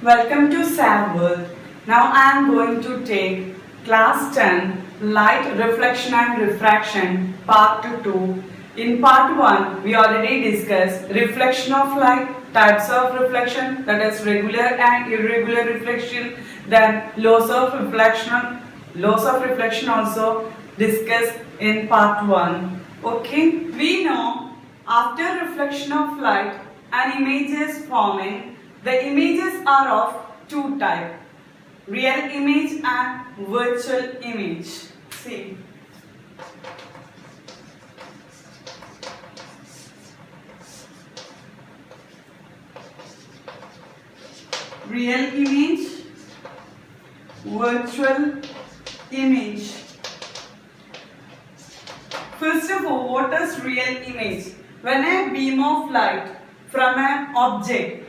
Welcome to SAM World. Now I am going to take class 10 Light Reflection and Refraction part 2. In part 1 we already discussed reflection of light, types of reflection, that is regular and irregular reflection, then loss of reflection also discussed in part 1. Okay, we know after reflection of light an image is forming. The images are of two types, real image and virtual image. See. Real image, virtual image. First of all, what is real image? When a beam of light from an object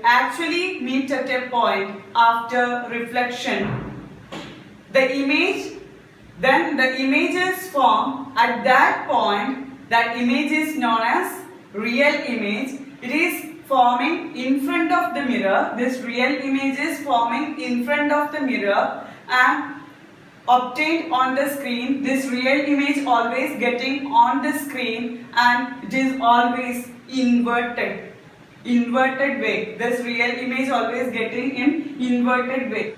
actually meet at a point after reflection, the image is formed at that point. That image is known as real image. It is forming in front of the mirror. This real image is forming in front of the mirror and obtained on the screen. This real image always getting on the screen and it is always inverted way. This real image always getting in inverted way.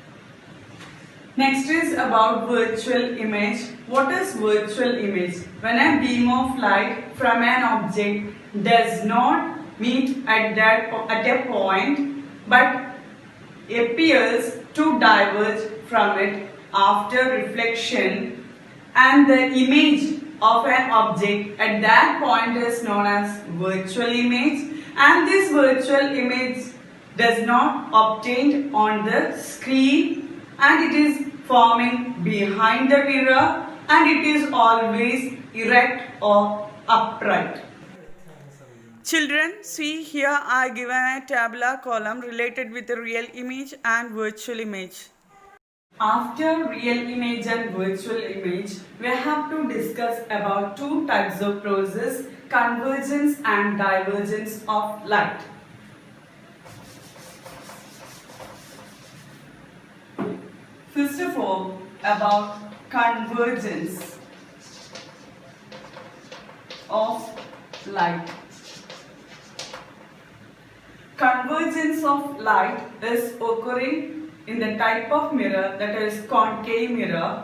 Next is about virtual image. What is virtual image? When a beam of light from an object does not meet at a point but appears to diverge from it after reflection, and the image of an object at that point is known as virtual image, and this virtual image does not obtain on the screen and it is forming behind the mirror and it is always erect or upright. Children, see here I given a tabular column related with the real image and virtual image. After real image and virtual image, we have to discuss about two types of process, convergence and divergence of light. First of all, about convergence of light. Convergence of light is occurring in the type of mirror, that is concave mirror.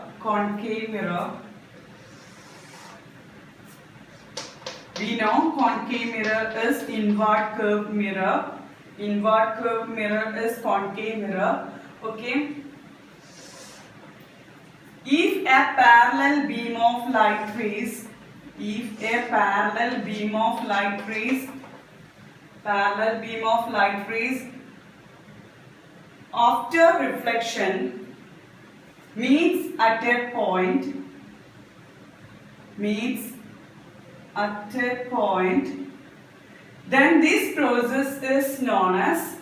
We know concave mirror is inward curved mirror. Inward curved mirror is concave mirror. Okay. If a parallel beam of light rays, after reflection meets at a point, then this process is known as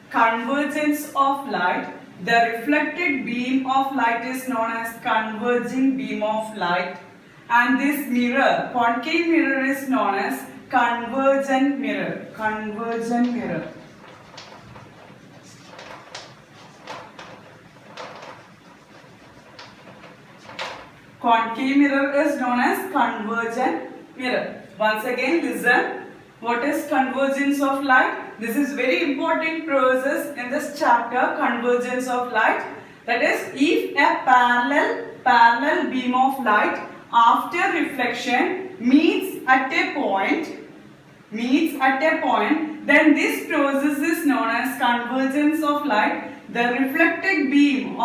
convergence of light. The reflected beam of light is known as converging beam of light, and this mirror, concave mirror, is known as convergent mirror. Concave mirror is known as convergent mirror. Once again, listen. What is convergence of light? This is very important process in this chapter, convergence of light. That is, if a parallel beam of light after reflection meets at a point, then this process is known as convergence of light. The reflected beam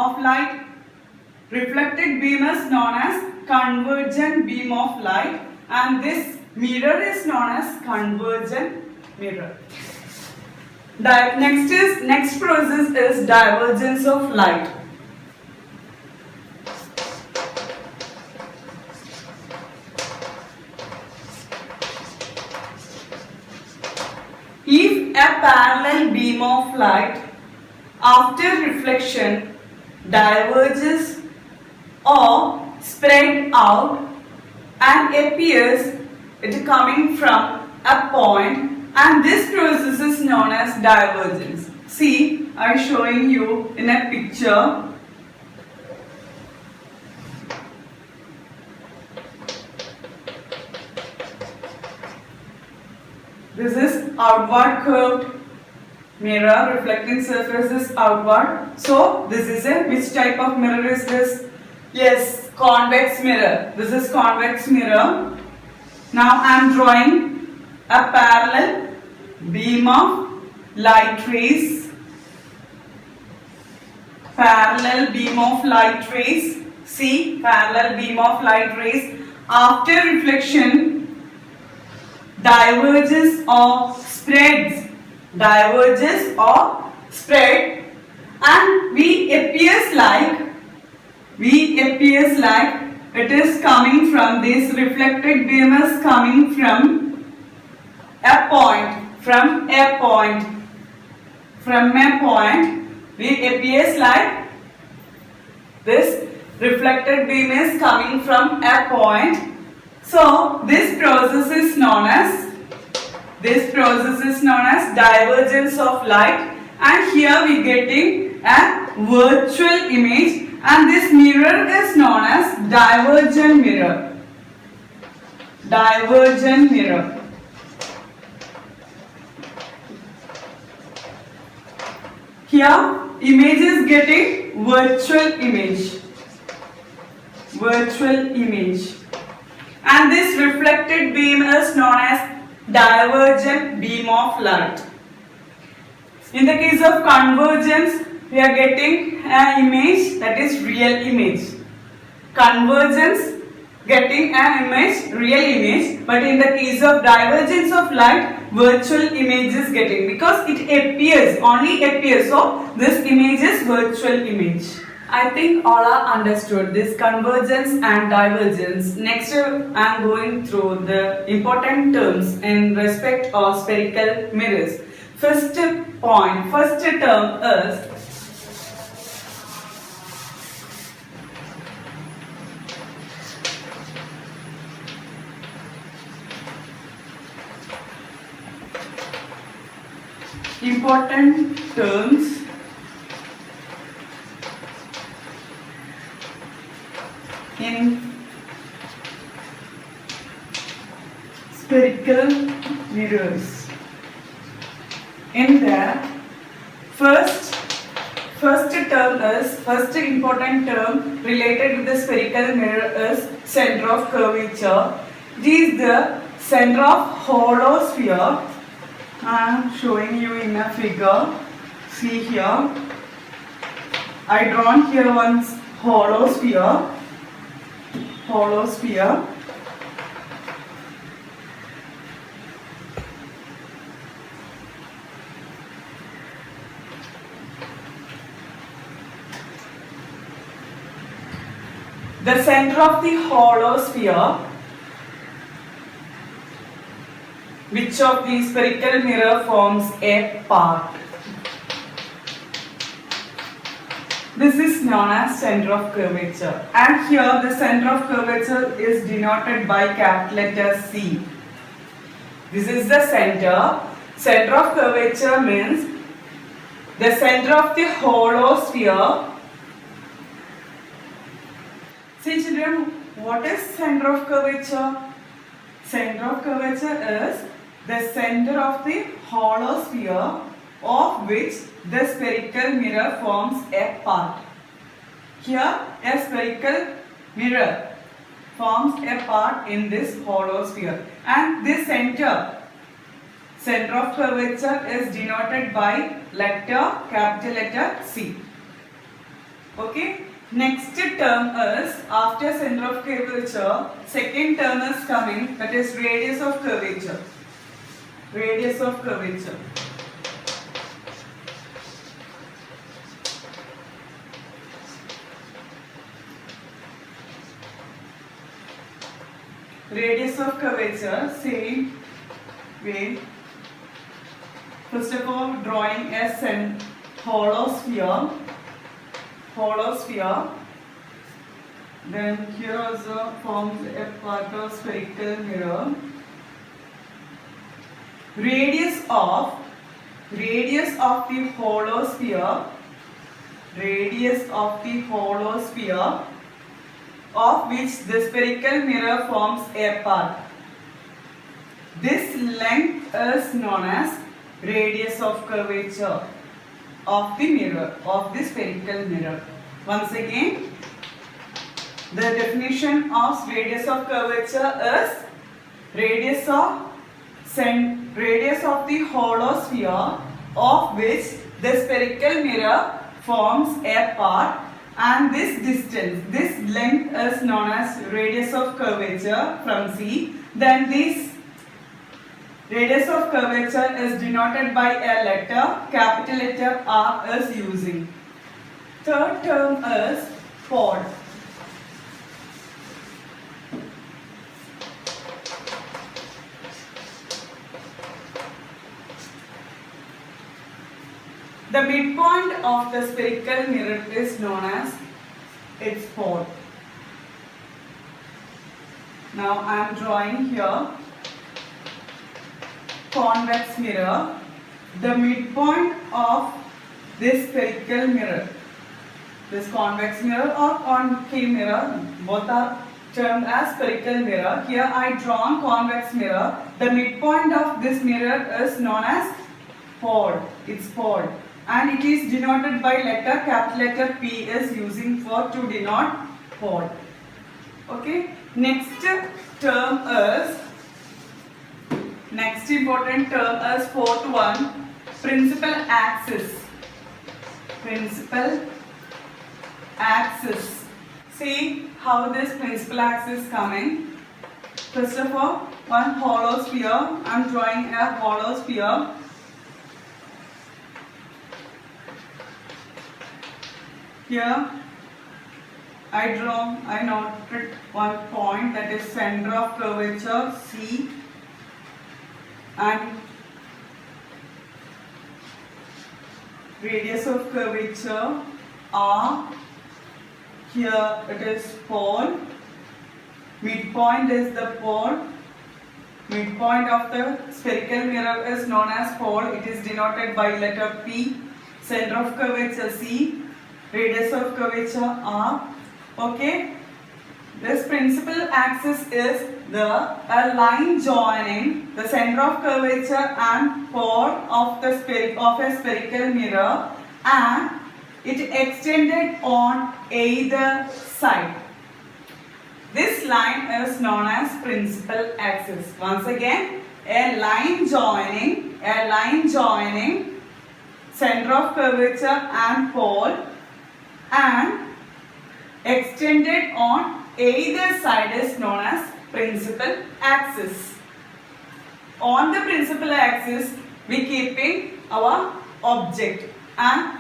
is known as convergent beam of light, and this mirror is known as convergent mirror. Next process is divergence of light. If a parallel beam of light after reflection diverges or spread out and appears it coming from a point and this process is known as divergence. See, I am showing you in a picture. This is outward curved mirror, reflecting surface is outward. So this is a, which type of mirror is this? Yes, convex mirror. This is convex mirror. Now I am drawing a parallel beam of light rays. Parallel beam of light rays. See, parallel beam of light rays. After reflection, diverges or spreads. Diverges or spread, and we appears like it is coming from, this reflected beam is coming from a point, we appears like this reflected beam is coming from a point. So this process is known as divergence of light, and here we getting a virtual image, and this mirror is known as divergent mirror. Divergent mirror. Here image is getting virtual image. Virtual image. And this reflected beam is known as divergent beam of light. In the case of convergence, we are getting an image that is real image. Convergence, getting an image, real image, but in the case of divergence of light, virtual image is getting, because it appears, only appears, so this image is virtual image. I think all are understood this convergence and divergence. Next I am going through the important terms in respect of spherical mirrors. First term is important terms in spherical mirrors. In the first important term related with the spherical mirror is center of curvature. It is the center of hollow sphere. I am showing you in a figure. See here. I drawn here one hollow sphere. Hollow sphere. The center of the hollow sphere, which of the spherical mirror forms a part. This is known as center of curvature, and here the center of curvature is denoted by capital letter C. This is the center. Center of curvature means the center of the hollow sphere. See children, what is center of curvature? Center of curvature is the center of the hollow sphere of which the spherical mirror forms a part. Here a spherical mirror forms a part in this hollow sphere, and this center of curvature is denoted by capital letter C. Okay. Next term is, after center of curvature, second term is coming, that is radius of curvature. Radius of curvature. Radius of curvature, same way. First of all, drawing a hollow sphere. Hollow sphere. Then here also forms a part of spherical mirror. radius of the hollow sphere, of which the spherical mirror forms a part. This length is known as radius of curvature of the mirror, of the spherical mirror. Once again, the definition of radius of curvature is radius of the hollow sphere of which the spherical mirror forms a part, and this distance, this length is known as radius of curvature from C. Then this radius of curvature is denoted by a letter, capital letter R is using. Third term is pod. The midpoint of the spherical mirror is known as its pod. Now I am drawing here convex mirror. The midpoint of this spherical mirror, this convex mirror or concave mirror, both are termed as spherical mirror. Here I drawn convex mirror. The midpoint of this mirror is known as pod, its pod, and it is denoted by letter, capital letter P is using for to denote pod. Okay, next important term is fourth one, principal axis. See how this principal axis coming. First of all, one hollow sphere. I am drawing a hollow sphere. Here I noted one point, that is center of curvature C, and radius of curvature R. Here it is pole. Midpoint is the pole. Midpoint of the spherical mirror is known as pole. It is denoted by letter P. Center of curvature C. Radius of curvature R. Okay. This principal axis is a line joining the center of curvature and pole of a spherical mirror, and it extended on either side. This line is known as principal axis. Once again, a line joining center of curvature and pole and extended on either side is known as principal axis. On the principal axis, we keeping our object and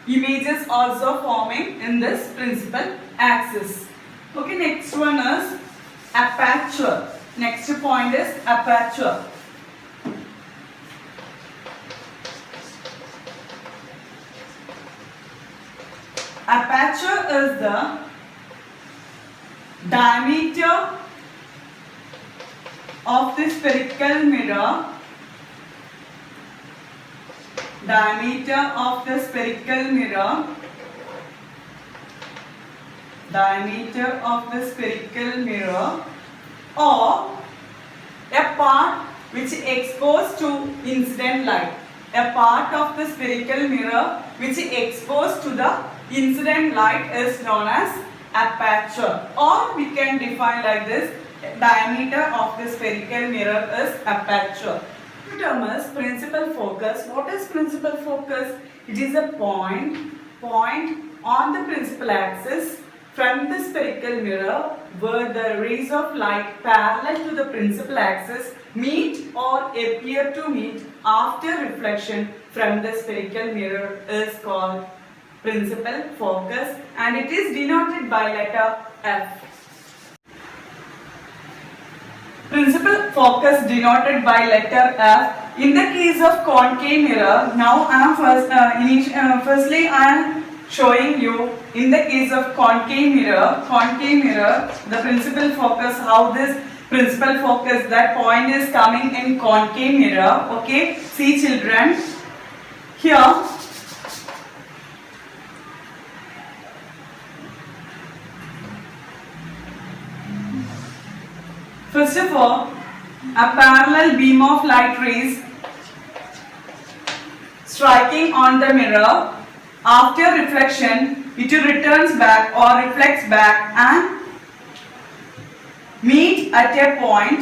images also forming in this principal axis. Okay, next one is aperture. Next point is aperture. Aperture is the diameter of the spherical mirror. Diameter of the spherical mirror or a part which exposed to incident light. A part of the spherical mirror which exposed to the incident light is known as aperture, or we can define like this: diameter of the spherical mirror is aperture. The term is principal focus. What is principal focus? It is a point on the principal axis from the spherical mirror where the rays of light parallel to the principal axis meet or appear to meet after reflection from the spherical mirror is called principal focus, and it is denoted by letter F. Principal focus denoted by letter F. In the case of concave mirror, now I am firstly I am showing you in the case of concave mirror, the principal focus, how this principal focus. That point is coming in concave mirror. Okay, see children, here first of all, a parallel beam of light rays striking on the mirror. After reflection, it returns back or reflects back and meet at a point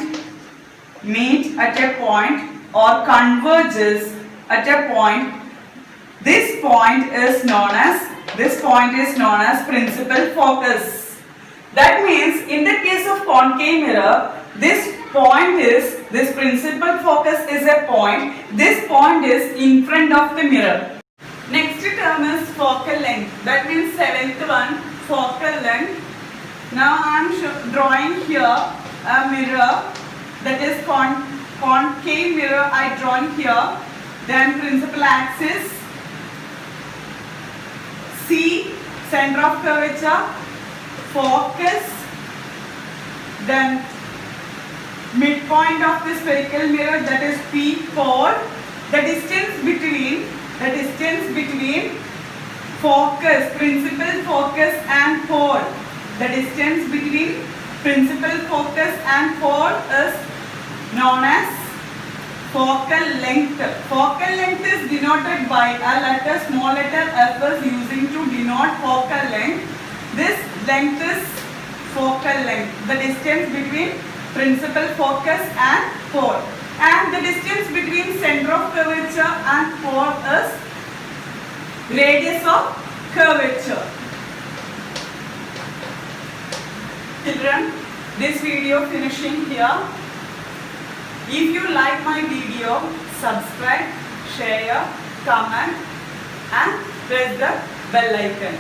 or converges at a point. This point is known as principal focus. That means in the case of concave mirror, this principal focus is a point. This point is in front of the mirror. Next term is focal length. That means seventh one, focal length. Now I am drawing here a mirror, that is concave mirror I drawn here. Then principal axis, C, center of curvature, focus, then midpoint of the spherical mirror, that is P, pole. The distance between focus, principal focus and pole. The distance between principal focus and pole is known as focal length. Focal length is denoted by a letter, small letter f is using to denote focal length. This length is focal length, the distance between principal focus and pole. And the distance between center of curvature and pole is radius of curvature. Children, this video finishing here. If you like my video, subscribe, share, comment and press the bell icon.